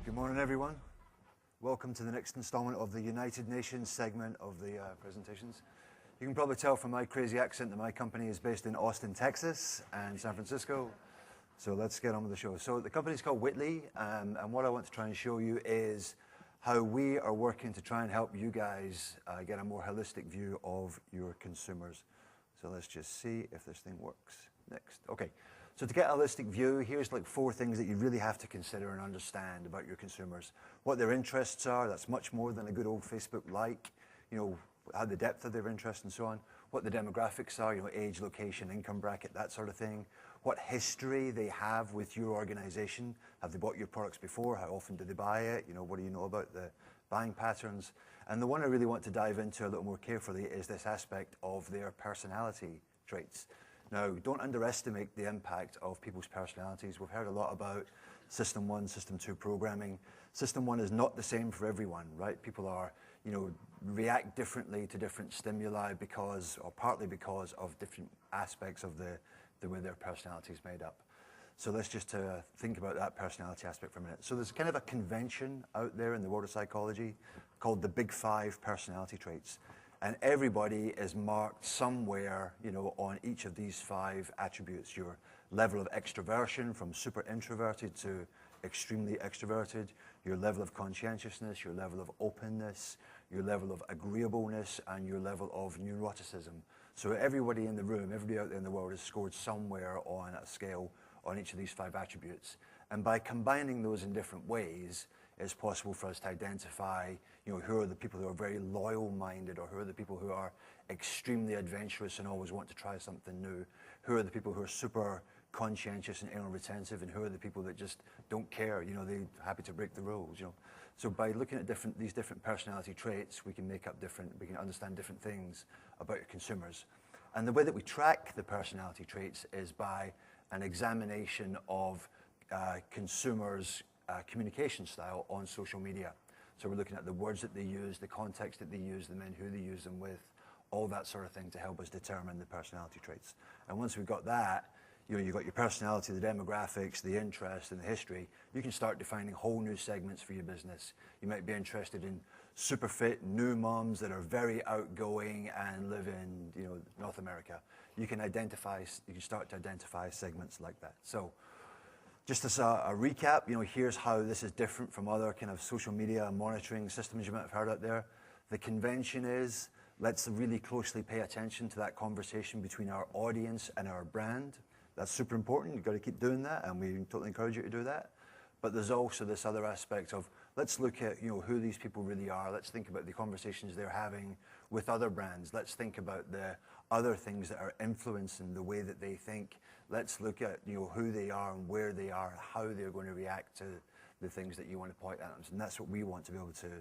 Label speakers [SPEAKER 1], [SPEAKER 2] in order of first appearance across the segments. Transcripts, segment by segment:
[SPEAKER 1] Good morning, everyone. Welcome to the next installment of the United Nations segment of the presentations. You can probably tell from my crazy accent that my company is based in Austin, Texas, and San Francisco. So let's get on with the show. So the company is called IIeX, and what I want to try and show you is how we are working to try and help you guys get a more holistic view of your consumers. So let's just see if this thing works. Next. Okay. So to get a holistic view, here's like 4 things that you really have to consider and understand about your consumers. What their interests are, that's much more than a good old Facebook like, you know, how the depth of their interest and so on. What the demographics are, you know, age, location, income bracket, that sort of thing. What history they have with your organization. Have they bought your products before? How often do they buy it? You know, what do you know about the buying patterns? And the one I really want to dive into a little more carefully is this aspect of their personality traits. Now, don't underestimate the impact of people's personalities. We've heard a lot about System 1, System 2 programming. System 1 is not the same for everyone, right? People are, you know, react differently to different stimuli because, or partly because of different aspects of the way their personality is made up. So let's just think about that personality aspect for a minute. So there's kind of a convention out there in the world of psychology called the Big 5 personality traits. And everybody is marked somewhere, you know, on each of these 5 attributes. Your level of extroversion, from super introverted to extremely extroverted, your level of conscientiousness, your level of openness, your level of agreeableness, and your level of neuroticism. So everybody in the room, everybody out there in the world is scored somewhere on a scale on each of these 5 attributes. And by combining those in different ways, it's possible for us to identify, you know, who are the people who are very loyal-minded, or who are the people who are extremely adventurous and always want to try something new, who are the people who are super conscientious and inner retentive, and who are the people that just don't care, you know, they're happy to break the rules, you know. So by looking at these different personality traits, we can understand different things about your consumers. And the way that we track the personality traits is by an examination of consumers' communication style on social media. So we're looking at the words that they use, the context that they use them in, who they use them with, all that sort of thing to help us determine the personality traits. And once we've got that, you know, you've got your personality, the demographics, the interest, and the history, you can start defining whole new segments for your business. You might be interested in super fit new moms that are very outgoing and live in, you know, North America. You can start to identify segments like that. So just as a recap, you know, here's how this is different from other kind of social media monitoring systems you might have heard out there. The convention is, let's really closely pay attention to that conversation between our audience and our brand. That's super important. You've got to keep doing that, and we totally encourage you to do that. But there's also this other aspect of, let's look at, you know, who these people really are. Let's think about the conversations they're having with other brands. Let's think about the other things that are influencing the way that they think. Let's look at, you know, who they are and where they are and how they're going to react to the things that you want to point at them. And that's what we want to be able to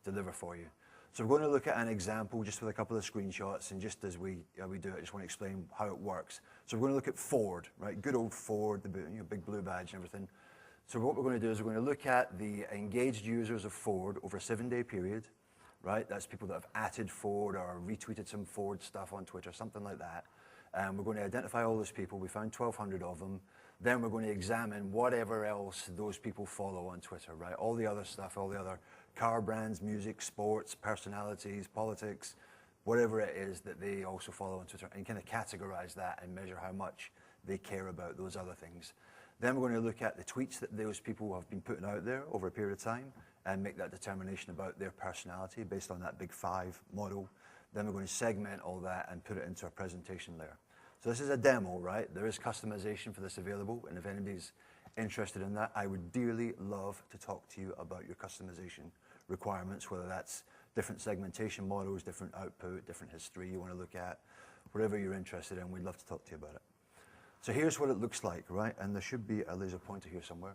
[SPEAKER 1] deliver for you. So we're going to look at an example just with a couple of screenshots, and just as we do it, I just want to explain how it works. So we're going to look at Ford, right? Good old Ford, the big blue badge and everything. So what we're going to do is we're going to look at the engaged users of Ford over a 7-day period, right? That's people that have atted Ford or retweeted some Ford stuff on Twitter, something like that. And we're going to identify all those people. We found 1,200 of them. Then we're going to examine whatever else those people follow on Twitter, right? All the other stuff, all the other car brands, music, sports, personalities, politics, whatever it is that they also follow on Twitter, and kind of categorize that and measure how much they care about those other things. Then we're going to look at the tweets that those people have been putting out there over a period of time and make that determination about their personality based on that Big 5 model. Then we're going to segment all that and put it into a presentation layer. So this is a demo, right? There is customization for this available, and if anybody's interested in that, I would dearly love to talk to you about your customization requirements, whether that's different segmentation models, different output, different history you want to look at, whatever you're interested in, we'd love to talk to you about it. So here's what it looks like, right? And there should be a laser pointer here somewhere.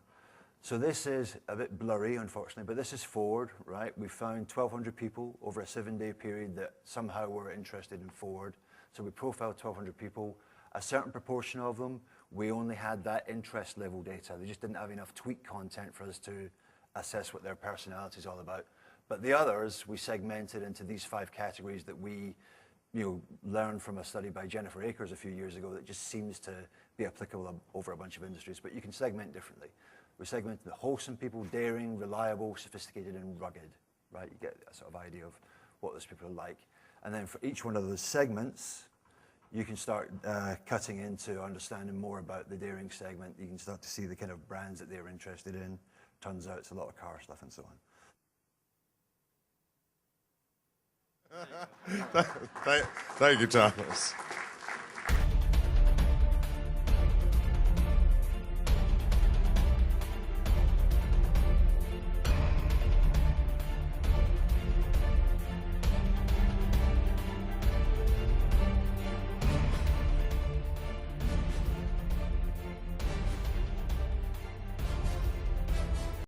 [SPEAKER 1] So this is a bit blurry, unfortunately, but this is Ford, right? We found 1,200 people over a 7-day period that somehow were interested in Ford. So we profiled 1,200 people. A certain proportion of them, we only had that interest level data. They just didn't have enough tweet content for us to assess what their personality is all about. But the others, we segmented into these 5 categories that we, you know, learned from a study by Jennifer Akers a few years ago that just seems to be applicable over a bunch of industries, but you can segment differently. We segmented the wholesome people, daring, reliable, sophisticated, and rugged, right? You get a sort of idea of what those people are like. And then for each one of those segments, you can start cutting into understanding more about the daring segment. You can start to see the kind of brands that they're interested in. Turns out it's a lot of car stuff and so on.
[SPEAKER 2] Thank you, Thomas.